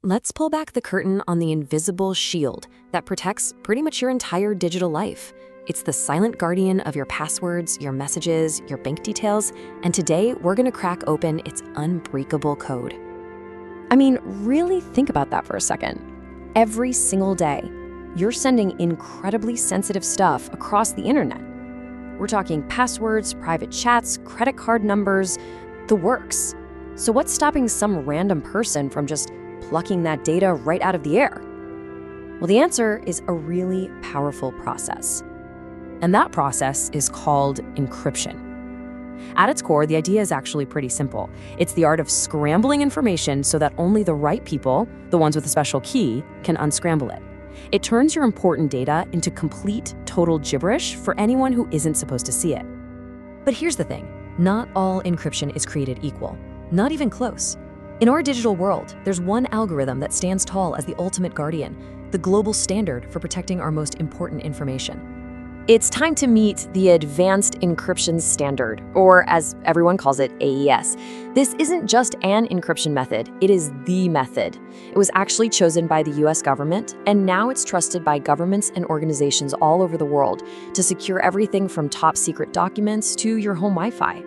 let's pull back the curtain on the invisible shield that protects pretty much your entire digital life. It's the silent guardian of your passwords, your messages, your bank details, and today we're gonna crack open its unbreakable code. I mean, really think about that for a second. Every single day, you're sending incredibly sensitive stuff across the internet. We're talking passwords, private chats, credit card numbers, the works. So what's stopping some random person from just plucking that data right out of the air? Well, the answer is a really powerful process. And that process is called encryption. At its core, the idea is actually pretty simple. It's the art of scrambling information so that only the right people, the ones with a special key, can unscramble it. It turns your important data into complete, total gibberish for anyone who isn't supposed to see it. But here's the thing, not all encryption is created equal, not even close. In our digital world, there's one algorithm that stands tall as the ultimate guardian, the global standard for protecting our most important information. It's time to meet the Advanced Encryption Standard, or as everyone calls it, AES. This isn't just an encryption method, it is the method. It was actually chosen by the US government, and now it's trusted by governments and organizations all over the world to secure everything from top secret documents to your home Wi-Fi.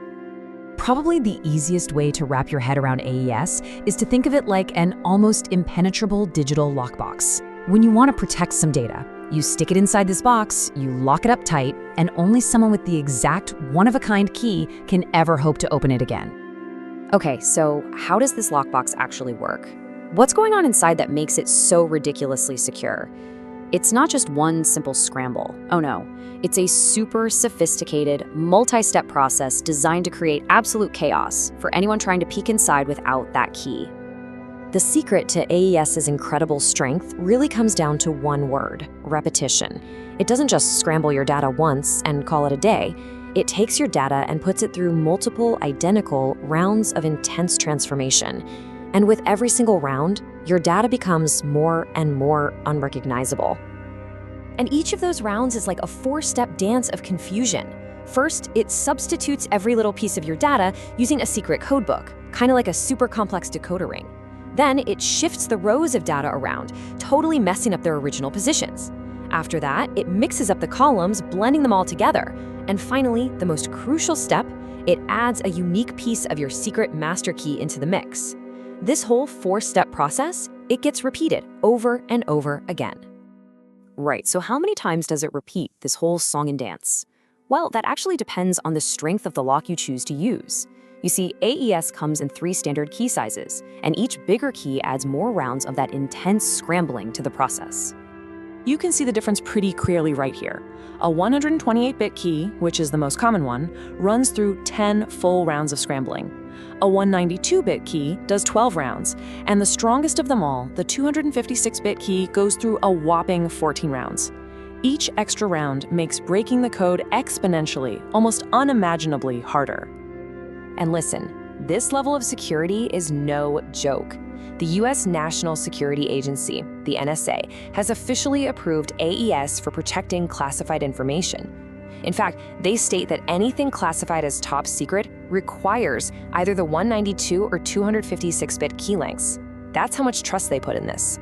Probably the easiest way to wrap your head around AES is to think of it like an almost impenetrable digital lockbox. When you want to protect some data, you stick it inside this box, you lock it up tight, and only someone with the exact one-of-a-kind key can ever hope to open it again. Okay, so how does this lockbox actually work? What's going on inside that makes it so ridiculously secure? It's not just one simple scramble. Oh no, it's a super sophisticated, multi-step process designed to create absolute chaos for anyone trying to peek inside without that key. The secret to AES's incredible strength really comes down to one word: repetition. It doesn't just scramble your data once and call it a day. It takes your data and puts it through multiple identical rounds of intense transformation. And with every single round, your data becomes more and more unrecognizable. And each of those rounds is like a four-step dance of confusion. First, it substitutes every little piece of your data using a secret codebook, kind of like a super complex decoder ring. Then it shifts the rows of data around, totally messing up their original positions. After that, it mixes up the columns, blending them all together. And finally, the most crucial step, it adds a unique piece of your secret master key into the mix. This whole four-step process, it gets repeated over and over again. Right, so how many times does it repeat this whole song and dance? Well, that actually depends on the strength of the lock you choose to use. You see, AES comes in 3 standard key sizes, and each bigger key adds more rounds of that intense scrambling to the process. You can see the difference pretty clearly right here. A 128-bit key, which is the most common one, runs through 10 full rounds of scrambling. A 192-bit key does 12 rounds, and the strongest of them all, the 256-bit key, goes through a whopping 14 rounds. Each extra round makes breaking the code exponentially, almost unimaginably harder. And listen, this level of security is no joke. The US National Security Agency, the NSA, has officially approved AES for protecting classified information. In fact, they state that anything classified as top secret requires either the 192 or 256-bit key lengths. That's how much trust they put in this.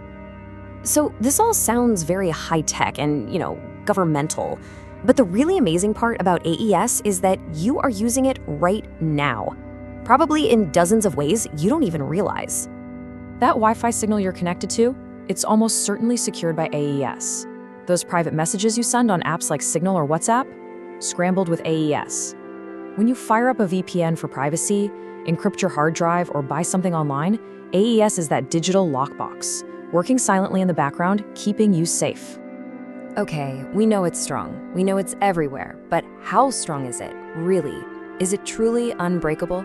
So this all sounds very high-tech and, governmental. But the really amazing part about AES is that you are using it right now, probably in dozens of ways you don't even realize. That Wi-Fi signal you're connected to, it's almost certainly secured by AES. Those private messages you send on apps like Signal or WhatsApp, scrambled with AES. When you fire up a VPN for privacy, encrypt your hard drive, or buy something online, AES is that digital lockbox, working silently in the background, keeping you safe. Okay, we know it's strong. We know it's everywhere. But how strong is it, really? Is it truly unbreakable?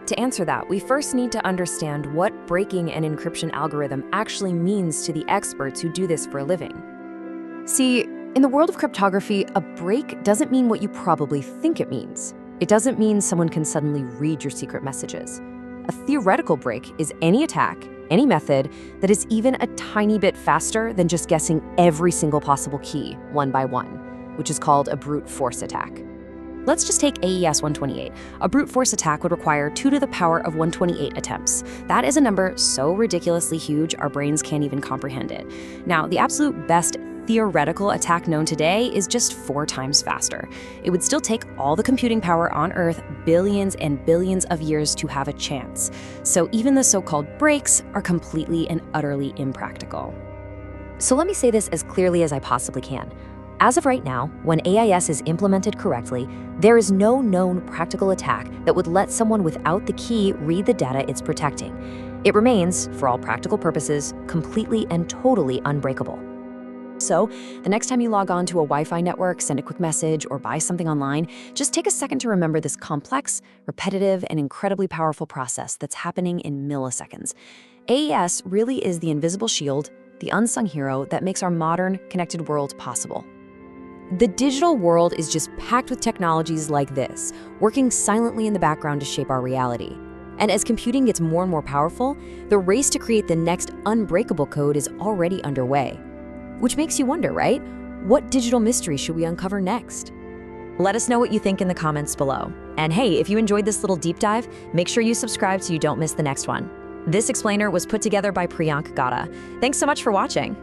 To answer that, we first need to understand what breaking an encryption algorithm actually means to the experts who do this for a living. See, in the world of cryptography, a break doesn't mean what you probably think it means. It doesn't mean someone can suddenly read your secret messages. A theoretical break is any attack, any method that is even a tiny bit faster than just guessing every single possible key, one by one, which is called a brute force attack. Let's just take AES 128. A brute force attack would require 2 to the power of 128 attempts. That is a number so ridiculously huge our brains can't even comprehend it. Now, the absolute best theoretical attack known today is just 4 times faster. It would still take all the computing power on Earth billions and billions of years to have a chance. So even the so-called breaks are completely and utterly impractical. So let me say this as clearly as I possibly can. As of right now, when AES is implemented correctly, there is no known practical attack that would let someone without the key read the data it's protecting. It remains, for all practical purposes, completely and totally unbreakable. So, the next time you log on to a Wi-Fi network, send a quick message, or buy something online, just take a second to remember this complex, repetitive, and incredibly powerful process that's happening in milliseconds. AES really is the invisible shield, the unsung hero that makes our modern, connected world possible. The digital world is just packed with technologies like this, working silently in the background to shape our reality. And as computing gets more and more powerful, the race to create the next unbreakable code is already underway. Which makes you wonder, right? What digital mystery should we uncover next? Let us know what you think in the comments below. And hey, if you enjoyed this little deep dive, make sure you subscribe so you don't miss the next one. This explainer was put together by Priyank Gada. Thanks so much for watching.